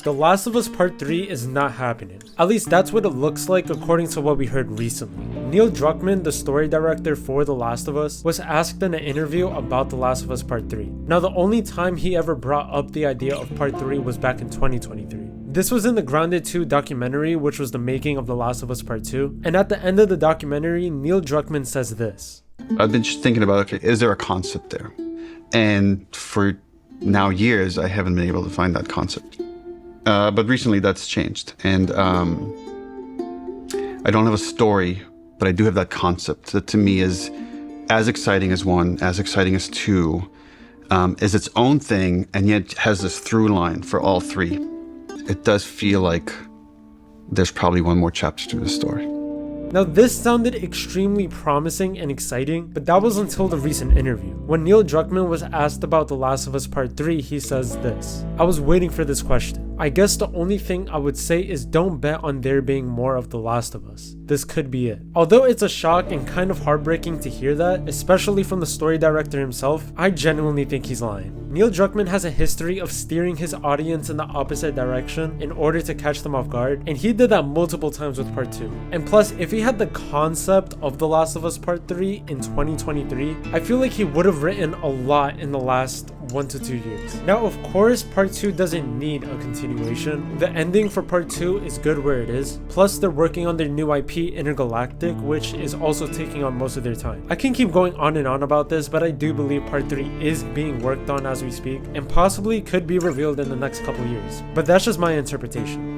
The Last of Us Part 3 is not happening. At least that's what it looks like according to what we heard recently. Neil Druckmann, the story director for The Last of Us, was asked in an interview about The Last of Us Part 3. Now, the only time he ever brought up the idea of Part 3 was back in 2023. This was in the Grounded 2 documentary, which was the making of The Last of Us Part 2. And at the end of the documentary, Neil Druckmann says this. I've been just thinking about, okay, is there a concept there? And for now years, I haven't been able to find that concept. But recently that's changed. And I don't have a story, but I do have that concept that to me is as exciting as 1, as exciting as 2, is its own thing, and yet has this through line for all 3. It does feel like there's probably one more chapter to the story. Now, this sounded extremely promising and exciting, but that was until the recent interview. When Neil Druckmann was asked about The Last of Us Part 3, he says this. I was waiting for this question. I guess the only thing I would say is don't bet on there being more of The Last of Us. This could be it. Although it's a shock and kind of heartbreaking to hear that, especially from the story director himself, I genuinely think he's lying. Neil Druckmann has a history of steering his audience in the opposite direction in order to catch them off guard, and he did that multiple times with Part 2. And plus, if he had the concept of The Last of Us Part 3 in 2023, I feel like he would have written a lot in the last 1 to 2 years. Now, of course, Part 2 doesn't need a continuation. The ending for Part 2 is good where it is. Plus, they're working on their new IP, Intergalactic, which is also taking on most of their time. I can keep going on and on about this, but I do believe Part 3 is being worked on as we speak, and possibly could be revealed in the next couple years. But that's just my interpretation.